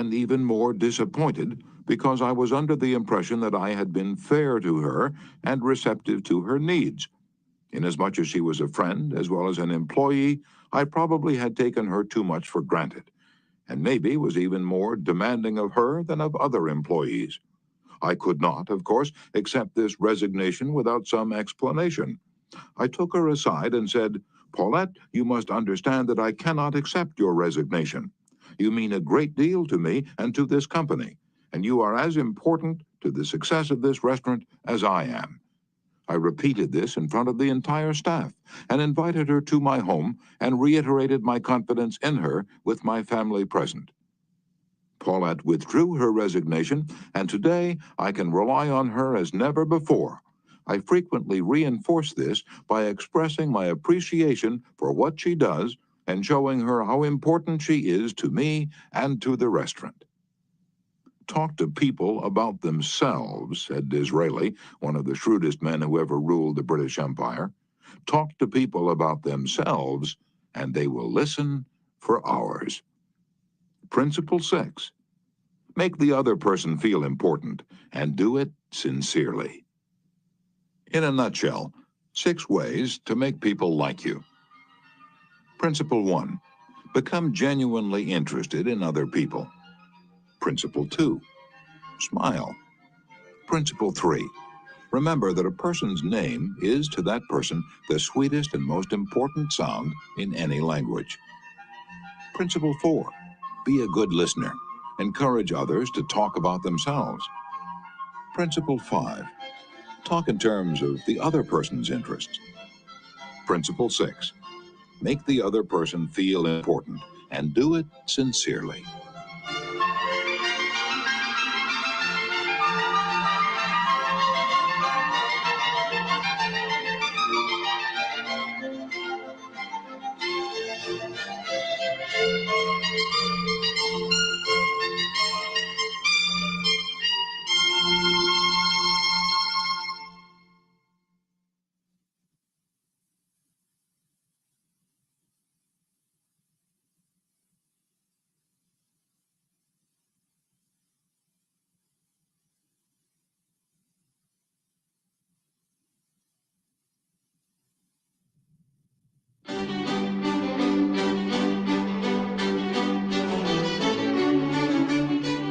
and even more disappointed because I was under the impression that I had been fair to her and receptive to her needs. Inasmuch as she was a friend as well as an employee, I probably had taken her too much for granted, and maybe was even more demanding of her than of other employees. I could not, of course, accept this resignation without some explanation. I took her aside and said, "Paulette, you must understand that I cannot accept your resignation. You mean a great deal to me and to this company, and you are as important to the success of this restaurant as I am." I repeated this in front of the entire staff and invited her to my home and reiterated my confidence in her with my family present. Paulette withdrew her resignation, and today I can rely on her as never before. I frequently reinforce this by expressing my appreciation for what she does and showing her how important she is to me and to the restaurant. "Talk to people about themselves," said Disraeli, one of the shrewdest men who ever ruled the British Empire. "Talk to people about themselves, and they will listen for hours." Principle 6. Make the other person feel important, and do it sincerely. In a nutshell, 6 ways to make people like you. Principle 1. Become genuinely interested in other people. Principle 2. Smile. Principle 3. Remember that a person's name is to that person the sweetest and most important sound in any language. Principle 4. Be a good listener. Encourage others to talk about themselves. Principle 5. Talk in terms of the other person's interests. Principle 6. Make the other person feel important, and do it sincerely.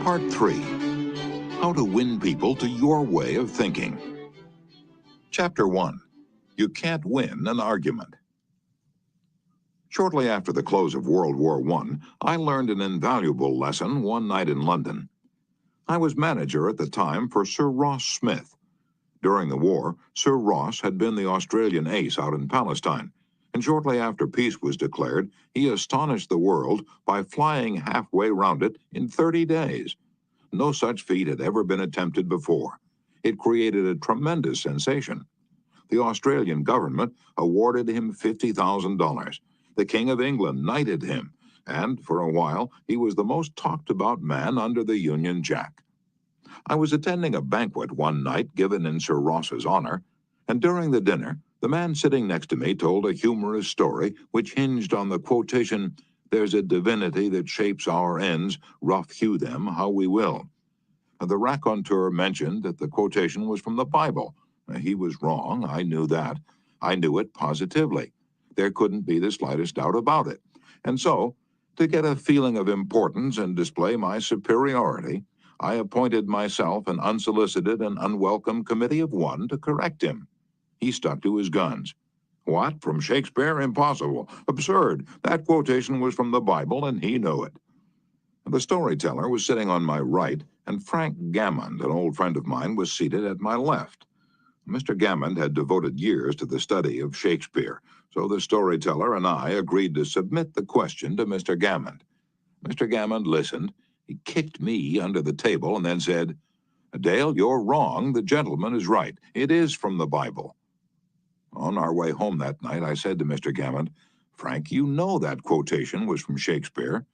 Part 3. How to win people to your way of thinking. Chapter 1. You can't win an argument. Shortly after the close of World War I learned an invaluable lesson one night in London. I was manager at the time for Sir Ross Smith. During the war, Sir Ross had been the Australian ace out in Palestine, and shortly after peace was declared, he astonished the world by flying halfway round it in 30 days. No such feat had ever been attempted before. It created a tremendous sensation. The Australian government awarded him $50,000. The King of England knighted him, and for a while he was the most talked about man under the Union Jack. I was attending a banquet one night given in Sir Ross's honor, and during the dinner, the man sitting next to me told a humorous story which hinged on the quotation, "There's a divinity that shapes our ends, rough hew them how we will." The raconteur mentioned that the quotation was from the Bible. He was wrong, I knew that. I knew it positively. There couldn't be the slightest doubt about it. And so, to get a feeling of importance and display my superiority, I appointed myself an unsolicited and unwelcome committee of 1 to correct him. He stuck to his guns. "What, from Shakespeare? Impossible. Absurd. That quotation was from the Bible, and he knew it." The storyteller was sitting on my right, and Frank Gammond, an old friend of mine, was seated at my left. Mr. Gammond had devoted years to the study of Shakespeare, so the storyteller and I agreed to submit the question to Mr. Gammond. Mr. Gammond listened. He kicked me under the table and then said, "Dale, you're wrong. The gentleman is right. It is from the Bible." On our way home that night, I said to Mr. Gammond, "Frank, you know that quotation was from Shakespeare."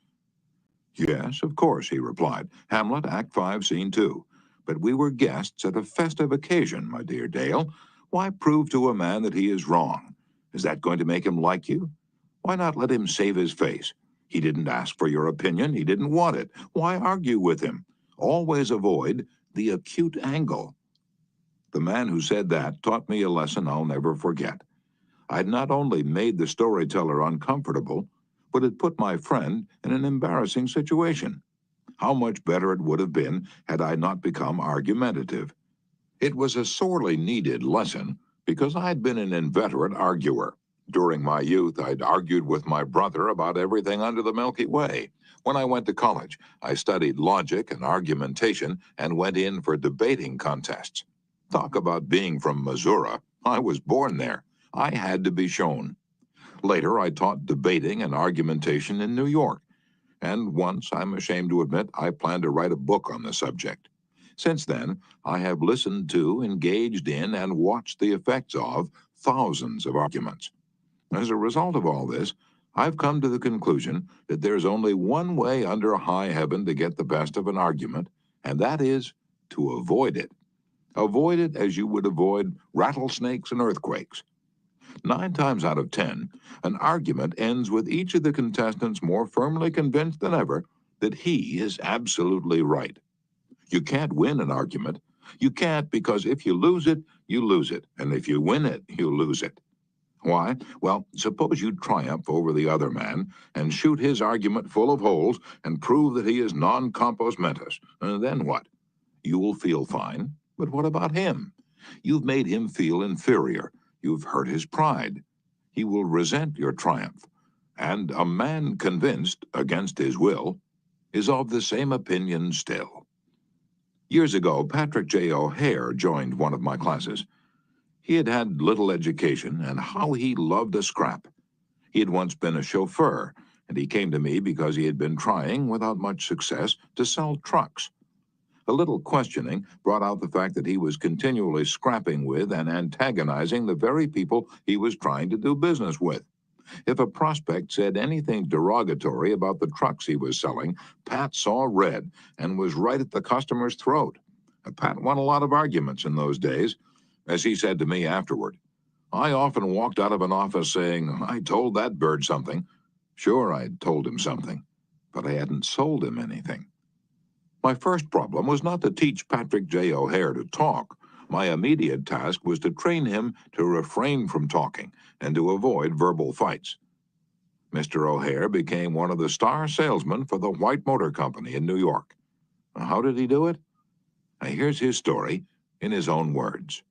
"Yes, of course," he replied. "Hamlet, Act 5, Scene 2. But we were guests at a festive occasion, my dear Dale. Why prove to a man that he is wrong? Is that going to make him like you? Why not let him save his face? He didn't ask for your opinion. He didn't want it. Why argue with him? Always avoid the acute angle. The man who said that taught me a lesson I'll never forget. I'd not only made the storyteller uncomfortable, but it put my friend in an embarrassing situation. How much better it would have been had I not become argumentative. It was a sorely needed lesson because I'd been an inveterate arguer. During my youth, I'd argued with my brother about everything under the Milky Way. When I went to college, I studied logic and argumentation and went in for debating contests. Talk about being from Missouri. I was born there. I had to be shown. Later, I taught debating and argumentation in New York. And once, I'm ashamed to admit, I plan to write a book on the subject. Since then, I have listened to, engaged in, and watched the effects of thousands of arguments. As a result of all this, I've come to the conclusion that there's only one way under high heaven to get the best of an argument, and that is to avoid it. Avoid it as you would avoid rattlesnakes and earthquakes. 9 times out of 10, an argument ends with each of the contestants more firmly convinced than ever that he is absolutely right. You can't win an argument. You can't, because if you lose it, you lose it. And if you win it, you lose it. Why? Well, suppose you triumph over the other man and shoot his argument full of holes and prove that he is non compos mentis. And then what? You will feel fine. But what about him? You've made him feel inferior. You've hurt his pride. He will resent your triumph. And a man convinced, against his will, is of the same opinion still. Years ago, Patrick J. O'Hare joined one of my classes. He had had little education, and how he loved a scrap. He had once been a chauffeur, and he came to me because he had been trying, without much success, to sell trucks. A little questioning brought out the fact that he was continually scrapping with and antagonizing the very people he was trying to do business with. If a prospect said anything derogatory about the trucks he was selling, Pat saw red and was right at the customer's throat. Pat won a lot of arguments in those days. As he said to me afterward, I often walked out of an office saying, I told that bird something. Sure, I'd told him something, but I hadn't sold him anything. My first problem was not to teach Patrick J. O'Hare to talk. My immediate task was to train him to refrain from talking and to avoid verbal fights. Mr. O'Hare became one of the star salesmen for the White Motor Company in New York. How did he do it? Here's his story in his own words.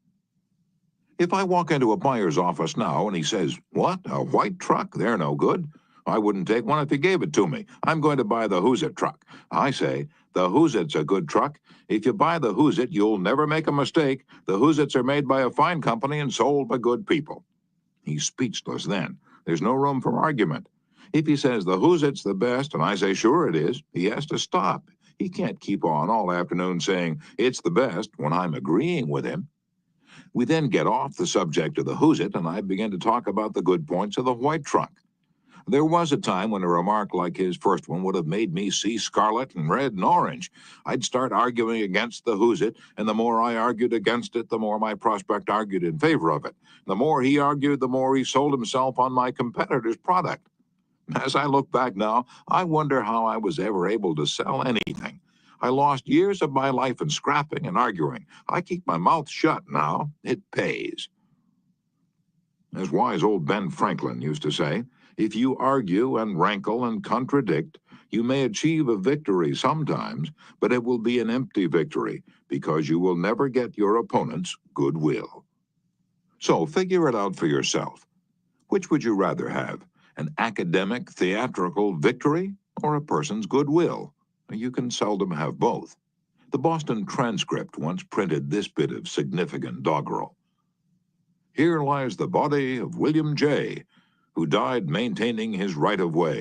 If I walk into a buyer's office now and he says, "What, a white truck? They're no good. I wouldn't take one if you gave it to me. I'm going to buy the Who's It truck." I say, "The Who's It's a good truck. If you buy the Who's It, you'll never make a mistake. The Who's It's are made by a fine company and sold by good people." He's speechless then. There's no room for argument. If he says the Who's It's the best, and I say, "Sure it is," he has to stop. He can't keep on all afternoon saying it's the best when I'm agreeing with him. We then get off the subject of the Who's It, and I begin to talk about the good points of the white truck. There was a time when a remark like his first one would have made me see scarlet and red and orange. I'd start arguing against the Who's It, and the more I argued against it, the more my prospect argued in favor of it. The more he argued, the more he sold himself on my competitor's product. As I look back now, I wonder how I was ever able to sell anything. I lost years of my life in scrapping and arguing. I keep my mouth shut now. It pays. As wise old Ben Franklin used to say, if you argue and rankle and contradict, you may achieve a victory sometimes, but it will be an empty victory because you will never get your opponent's goodwill. So figure it out for yourself. Which would you rather have, an academic, theatrical victory or a person's goodwill? You can seldom have both. The Boston Transcript once printed this bit of significant doggerel. Here lies the body of William J., who died maintaining his right-of-way.